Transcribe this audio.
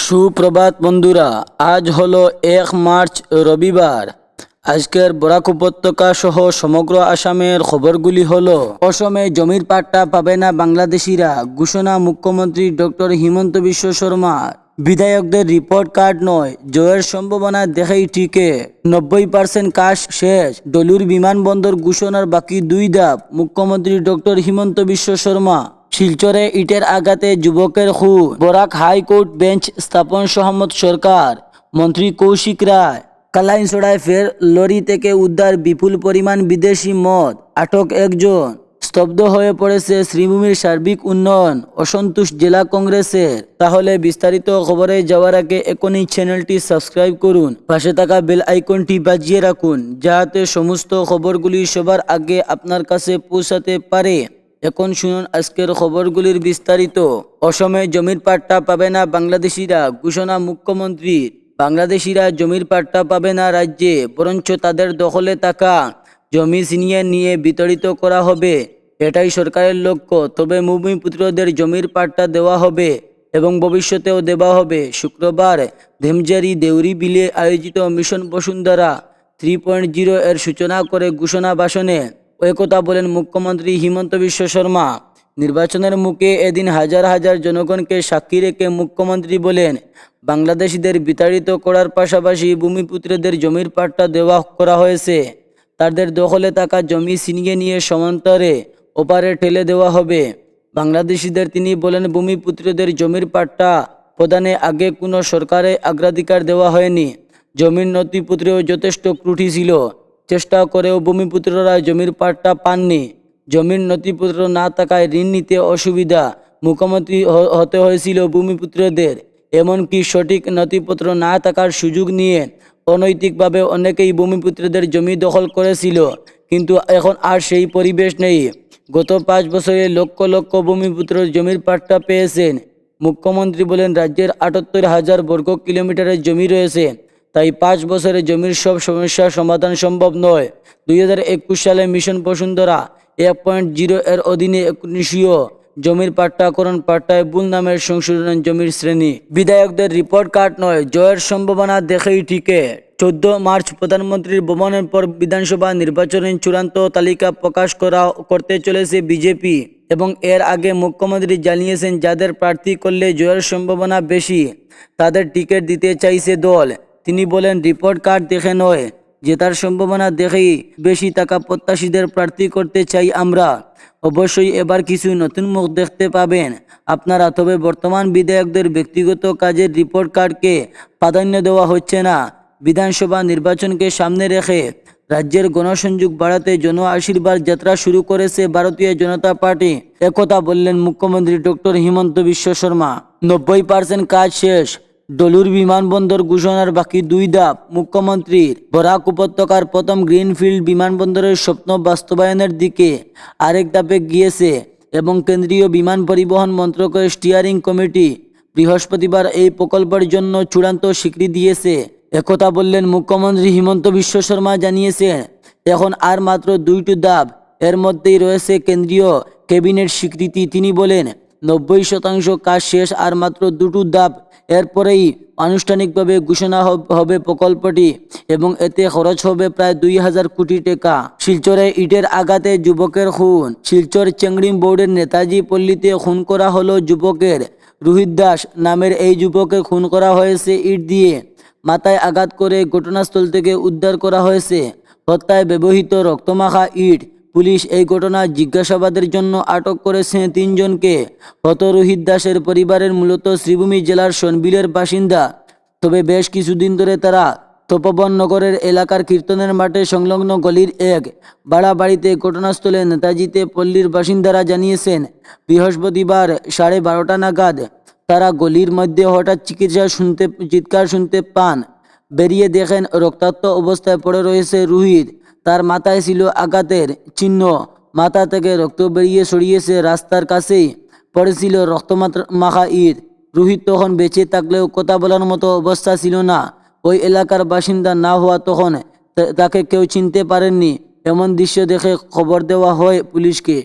সুপ্রভাত বন্ধুরা, আজ হলো 1 মার্চ রবিবার। আজকের বরাক উপত্যকা সহ সমগ্র আসামের খবরগুলি হলো: অসমে জমির পাট্টা পাবে না বাংলাদেশিরা, ঘোষণা মুখ্যমন্ত্রী ডক্টর হিমন্ত বিশ্ব শর্মার। বিধায়কদের রিপোর্ট কার্ড নয়, জয়ের সম্ভাবনা দেখেই টিকে। 90% কাজ শেষ, ডলুর বিমানবন্দর ঘোষণার বাকি 2 ধাপ, মুখ্যমন্ত্রী ডক্টর হিমন্ত বিশ্ব শর্মা। শিলচরে ইটের আঘাতে যুবকের খুন, বরাক হাইকোর্ট বেঞ্চ স্থাপন সহমত সরকার। মন্ত্রী কৌশিক রায়। কালাইনছড়ায় ফের লরি থেকে উদ্ধার বিপুল পরিমাণ বিদেশি মদ, আটক একজন। স্তব্ধ হয়ে পড়েছে শ্রীভূমির সার্বিক উন্নয়ন, অসন্তোষ জেলা কংগ্রেসের। তাহলে বিস্তারিত খবরে যাওয়ার আগে এখনই চ্যানেলটি সাবস্ক্রাইব করুন, পাশে থাকা বেল আইকনটি বাজিয়ে রাখুন, যাতে সমস্ত খবরগুলি সবার আগে আপনার কাছে পৌঁছাতে পারে। এখন শুনুন আজকের খবরগুলির বিস্তারিত। অসমে জমির পাট্টা পাবে না বাংলাদেশিরা, ঘোষণা মুখ্যমন্ত্রীর। বাংলাদেশিরা জমির পাট্টা পাবে না রাজ্যে, বরঞ্চ তাদের দখলে থাকা জমি ছিনিয়ে নিয়ে বিতরিত করা হবে, এটাই সরকারের লক্ষ্য। তবে ভূমিপুত্রদের জমির পাট্টা দেওয়া হবে এবং ভবিষ্যতেও দেওয়া হবে। শুক্রবার ধেমজারি দেউরি বিলে আয়োজিত মিশন বসুন্ধরা 3.0 এর সূচনা করে ঘোষণা ভাষণে একথা বলেন মুখ্যমন্ত্রী হিমন্ত বিশ্ব শর্মা। নির্বাচনের মুখে এদিন হাজার হাজার জনগণকে সাক্ষী রেখে মুখ্যমন্ত্রী বলেন, বাংলাদেশিদের বিতাড়িত করার পাশাপাশি ভূমিপুত্রদের জমির পাট্টা দেওয়া করা হয়েছে। তাদের দখলে থাকা জমি ছিনিয়ে নিয়ে সমান্তরে ওপারে ঠেলে দেওয়া হবে। বাংলাদেশিদের তিনি বলেন, ভূমিপুত্রদের জমির পাট্টা প্রদানে আগে কোনো সরকারে অগ্রাধিকার দেওয়া হয়নি। জমির নথিপত্রেও যথেষ্ট ত্রুটি ছিল, চেষ্টা করেও ভূমিপুত্ররা জমির পাট্টা পাননি। জমির নথিপত্র না থাকায় ঋণ নিতে অসুবিধা, মুখ্যমন্ত্রী হতে হয়েছিল ভূমিপুত্রদের। এমনকি সঠিক নথিপত্র না থাকার সুযোগ নিয়ে অনৈতিকভাবে অনেকেই ভূমিপুত্রদের জমি দখল করেছিল, কিন্তু এখন আর সেই পরিবেশ নেই। গত 5 বছরে লক্ষ লক্ষ ভূমিপুত্র জমির পাট্টা পেয়েছেন। মুখ্যমন্ত্রী বলেন, রাজ্যের 78,000 বর্গ কিলোমিটারের জমি রয়েছে, তাই 5 বছরে জমির সব সমস্যার সমাধান সম্ভব নয়। 2021 সালে মিশন বসুন্ধরা 1.0 এর অধীনে 1900 জমির পাট্টাকরণ, পাট্টায় ভুল নামের সংশোধন, জমির শ্রেণী। বিধায়কদের রিপোর্ট কার্ড নয়, জয়ের সম্ভাবনা দেখেই টিকে। 14 মার্চ প্রধানমন্ত্রীর ভ্রমণের পর বিধানসভা নির্বাচনের চূড়ান্ত তালিকা প্রকাশ করতে চলেছে বিজেপি, এবং এর আগে মুখ্যমন্ত্রী জানিয়েছেন যাদের প্রার্থী করলে জয়ের সম্ভাবনা বেশি তাদের টিকিট দিতে চাইছে দল। তিনি বলেন, রিপোর্ট কার্ড দেখে নয়, জেতার সম্ভাবনা দেখেই বেশি টাকা প্রত্যাশীদের প্রার্থী করতে চাই আমরা। অবশ্যই এবার কিছু নতুন মুখ দেখতে পাবেন আপনারা, তবে বর্তমান বিধায়কদের ব্যক্তিগত কাজের রিপোর্ট কার্ডকে প্রাধান্য দেওয়া হচ্ছে না। বিধানসভা নির্বাচনকে সামনে রেখে রাজ্যের গণসংযোগ বাড়াতে জন আশীর্বাদ যাত্রা শুরু করেছে ভারতীয় জনতা পার্টি, একথা বললেন মুখ্যমন্ত্রী ডক্টর হিমন্ত বিশ্ব শর্মা। 90% কাজ শেষ, ডলুর বিমানবন্দর ঘোষণার বাকি 2 ধাপ, মুখ্যমন্ত্রীর। বরাক উপত্যকার প্রথম গ্রিনফিল্ড বিমানবন্দরের স্বপ্ন বাস্তবায়নের দিকে আরেক ধাপে গিয়েছে এবং কেন্দ্রীয় বিমান পরিবহন মন্ত্রকের স্টিয়ারিং কমিটি বৃহস্পতিবার এই প্রকল্পের জন্য চূড়ান্ত স্বীকৃতি দিয়েছে, একথা বললেন মুখ্যমন্ত্রী হিমন্ত বিশ্ব শর্মা। জানিয়েছেন, এখন আর মাত্র 2টি ধাপ, এর মধ্যেই রয়েছে কেন্দ্রীয় ক্যাবিনেট স্বীকৃতি। তিনি বলেন, 90% কাজ শেষ, আর মাত্র 2টি ধাপ, এরপরেই আনুষ্ঠানিকভাবে ঘোষণা হবে প্রকল্পটি, এবং এতে খরচ হবে প্রায় 2000 কোটি টাকা। শিলচরে ইটের আঘাতে যুবকের খুন। শিলচর চেংড়িম বোর্ডের নেতাজি পল্লীতে খুন করা হলো যুবকের। রোহিত দাস নামের এই যুবকের খুন করা হয়েছে ইট দিয়ে, মাথায় আঘাত করে ঘটনাস্থল থেকে উদ্ধার করা হয়েছে। হত্যায় ব্যবহৃত রক্তমাখা ইট। পুলিশ এই ঘটনার জিজ্ঞাসাবাদের জন্য আটক করেছে 3 জনকে। হত রোহিত দাসের পরিবারের মূলত শ্রীভূমি জেলার সনবিলের বাসিন্দা, তবে বেশ কিছুদিন ধরে তারা তপবন নগরের এলাকার কীর্তনের মাঠে সংলগ্ন গলির এক ভাড়া বাড়িতে ঘটনাস্থলে নেতাজিতে পল্লীর বাসিন্দারা জানিয়েছেন, বৃহস্পতিবার 12:30 নাগাদ তারা গলির মধ্যে হঠাৎ চিৎকার শুনতে পান। বেরিয়ে দেখেন রক্তাক্ত অবস্থায় পড়ে রয়েছে রোহিত। তার মাথায় ছিল আঘাতের চিহ্ন, মাথা থেকে রক্ত বেরিয়ে ছড়িয়েছে। রাস্তার কাছেই পড়েছিল রক্তমাখা ইট। রোহিত তখন বেঁচে থাকলেও কথা বলার মতো অবস্থা ছিল না। ওই এলাকার বাসিন্দা না হওয়া তখন তাকে কেউ চিনতে পারেননি। এমন দৃশ্য দেখে খবর দেওয়া হয় পুলিশকে।